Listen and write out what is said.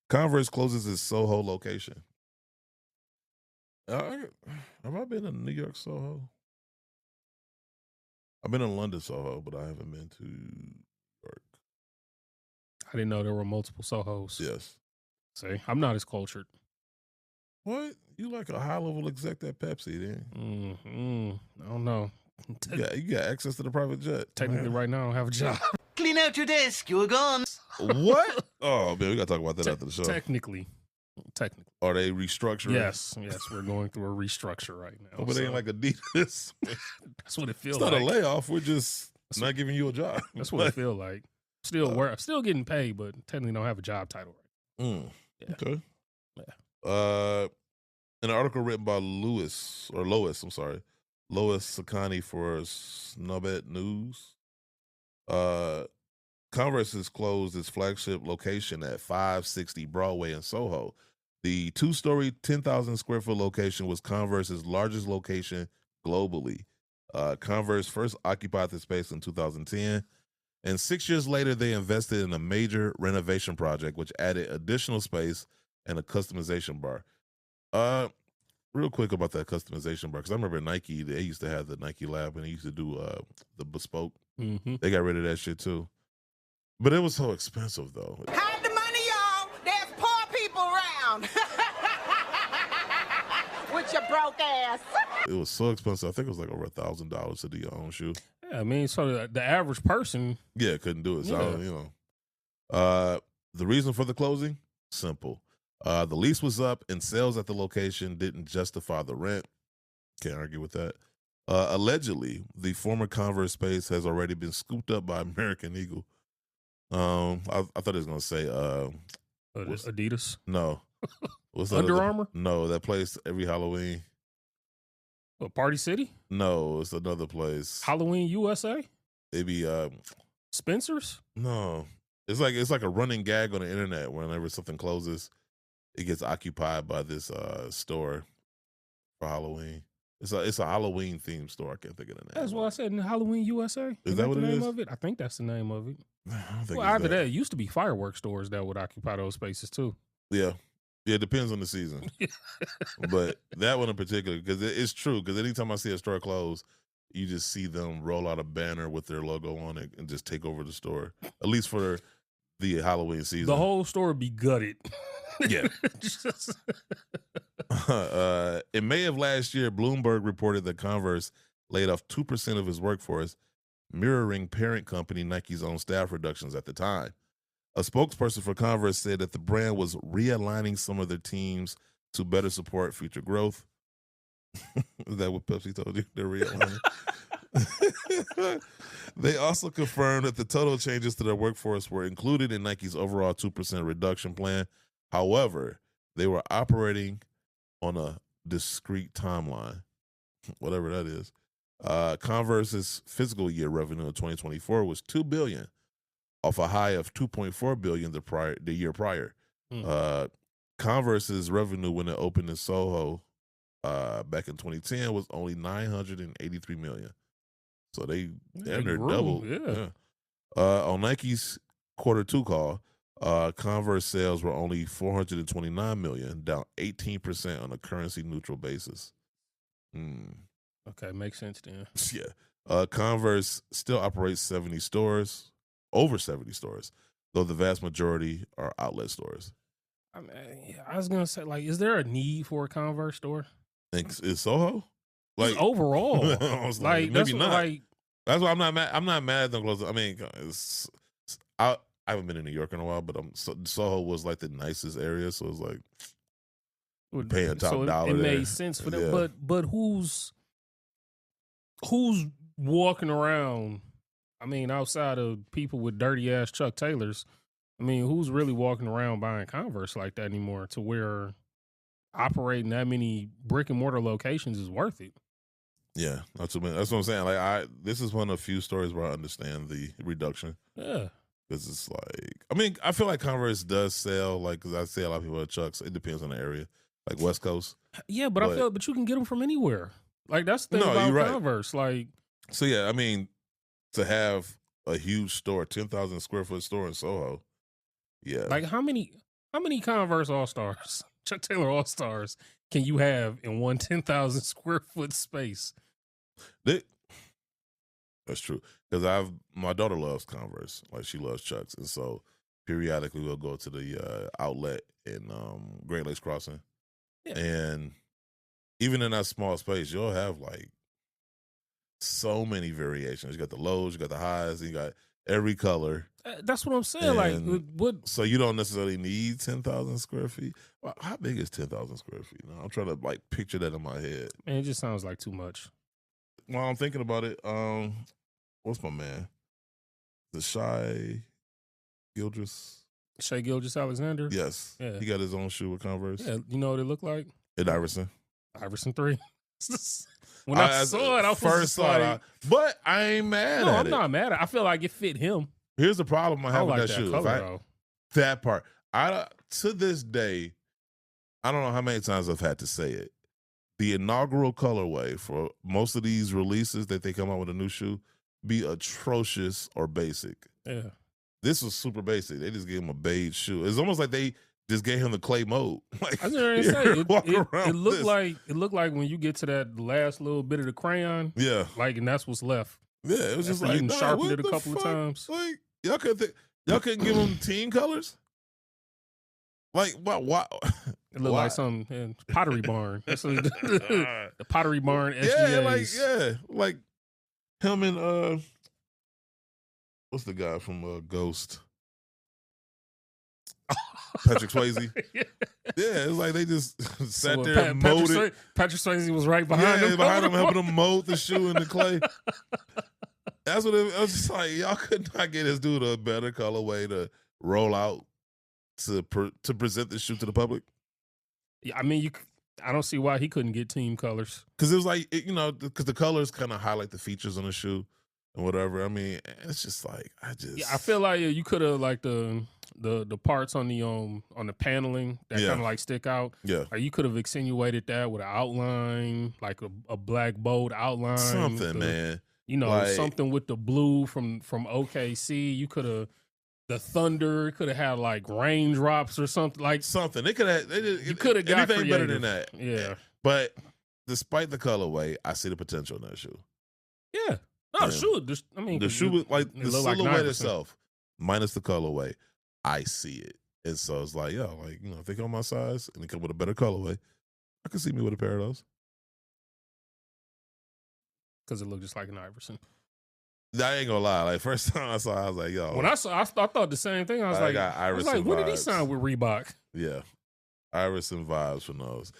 Converse closes its SoHo location. Have I been in New York SoHo? I've been in London SoHo, but I haven't been to New York. I didn't know there were multiple Sohos. Yes. See, I'm not as cultured. What? You like a high level exec at Pepsi, then? I don't know. You got access to the private jet. Technically, right now, I don't have a job. Clean out your desk, you're gone. What? Oh, man, we got to talk about that after the show. Technically. Are they restructuring? Yes, we're going through a restructure right now. But it ain't like Adidas. That's what it feels like. It's not like. a layoff. We're just not giving you a job. That's what it feels like. Still getting paid, but technically don't have a job title right. Yeah. Okay. Yeah. An article written by Lois Sakany for Snubbed News. Converse has closed its flagship location at 560 Broadway in Soho. The 2-story, 10,000 square foot location was Converse's largest location globally. Converse first occupied the space in 2010, and 6 years later, they invested in a major renovation project, which added additional space and a customization bar. Real quick about that customization bar, because I remember Nike, they used to have the Nike Lab, and they used to do the bespoke. Mm-hmm. They got rid of that shit too. But it was so expensive, though. Hide the money, y'all. There's poor people around. With your broke ass. It was so expensive. I think it was like over $1,000 to do your own shoe. Yeah, I mean, so the average person, couldn't do it. So, the reason for the closing, simple. The lease was up, and sales at the location didn't justify the rent. Can't argue with that. Allegedly, the former Converse space has already been scooped up by American Eagle. I thought it was gonna say Adidas. No, what's Under Armour? No, that place every Halloween. What, Party City? No, it's another place. Halloween USA? Maybe Spencer's? No, it's like a running gag on the internet. Whenever something closes, it gets occupied by this store for Halloween. It's a Halloween themed store. I can't think of the name. That's what I said in Halloween USA. Is that what the it name is? of it? I think that's the name of it. I don't think Well, either that. It used to be fireworks stores that would occupy those spaces too. Yeah. It depends on the season. But that one in particular, because it's true, because anytime I see a store close, you just see them roll out a banner with their logo on it and just take over the store, at least for the Halloween season. The whole store would be gutted. Yeah. In May of last year, Bloomberg reported that Converse laid off 2% of his workforce, mirroring parent company Nike's own staff reductions at the time. A spokesperson for Converse said that the brand was realigning some of their teams to better support future growth. Is that what Pepsi told you? They're realigning. They also confirmed that the total changes to their workforce were included in Nike's overall 2% reduction plan. However, they were operating on a discrete timeline, whatever that is. Converse's fiscal year revenue in 2024 was $2 billion, off a high of $2.4 billion the year prior. Converse's revenue when it opened in Soho back in 2010 was only $983 million. So they doubled. Yeah. On Nike's Q2 call, Converse sales were only $429 million, down 18% on a currency neutral basis. Okay, makes sense then. Yeah. Converse still operates over 70 stores, though the vast majority are outlet stores. I mean, I was gonna say, like, is there a need for a Converse store? Is Soho? Like overall, I was like maybe not. Like, that's why I'm not mad. I'm not mad at them close. I mean, I haven't been in New York in a while, but Soho was like the nicest area, so it was like paying a top dollar. It made sense for them, yeah. But who's walking around? I mean, outside of people with dirty ass Chuck Taylors, I mean, who's really walking around buying Converse like that anymore? To where operating that many brick and mortar locations is worth it. Yeah, that's what I'm saying. Like, this is one of the few stories where I understand the reduction. Yeah, because it's like, I mean, I feel like Converse does sell, like, because I see a lot of people at Chuck's. It depends on the area, like West Coast. Yeah, but I feel, but you can get them from anywhere. Like, that's the thing about Converse. Like, so yeah, I mean, to have a huge store, 10,000 square foot store in Soho. Yeah. Like how many How many Converse All Stars, Chuck Taylor All Stars, can you have in one 10,000 square foot space? That's true. Because my daughter loves Converse. Like, she loves Chucks. And so periodically we'll go to the outlet in Great Lakes Crossing. Yeah. And even in that small space, you'll have like so many variations. You got the lows, you got the highs, you got every color. That's what I'm saying. Like, what? So you don't necessarily need 10,000 square feet. Well, how big is 10,000 square feet? Now, I'm trying to like picture that in my head. Man, it just sounds like too much. While I'm thinking about it, what's my man? The Shai Gilgeous-Alexander? Yes. Yeah. He got his own shoe with Converse. Yeah, you know what it looked like? At Iverson. Iverson 3. When I saw it, I was first thought, but I ain't mad at it. No, I'm not mad at it. I feel like it fit him. Here's the problem I have with that shoe. Color, that part. To this day, I don't know how many times I've had to say it. The inaugural colorway for most of these releases that they come out with a new shoe be atrocious or basic. Yeah. This was super basic. They just gave him a beige shoe. It's almost like they just gave him the clay mold. Like, I was gonna say it looked like when you get to that last little bit of the crayon. Yeah. Like, and that's what's left. Yeah, it was just like, you sharpened it a couple of times. Like, y'all couldn't give them team colors? Like, what? It looked like some Pottery Barn. That's the Pottery Barn SGAs. Like him and what's the guy from Ghost? Patrick Swayze. Yeah, it's like they just sat there and molded. Patrick Swayze was right behind him. Behind him, helping him mold the shoe in the clay. That's what I was just like, y'all could not get this dude a better colorway to roll out to present this shoe to the public. Yeah, I mean, I don't see why he couldn't get team colors. Because it was like, because the colors kind of highlight the features on the shoe and whatever. I mean, it's just like, I feel like you could have like the parts on the paneling that kind of like stick out. Yeah. Or you could have accentuated that with an outline, like a black bold outline. Something, man. Something with the blue from OKC. You could have. The Thunder could have had like raindrops or something They could have. You could have got anything creative. better than that. Yeah, but despite the colorway, I see the potential in that shoe. Yeah, no, shoe. I mean, the shoe was like the silhouette like itself, minus the colorway. I see it, and so it's like, if they come my size and they come with a better colorway, I can see me with a pair of those. Because it looked just like an Iverson. I ain't gonna lie. Like, first time I saw it, I was like, yo. When I thought the same thing. I was like, got Iverson when did he vibes. sign with Reebok? Yeah. Iverson vibes from those.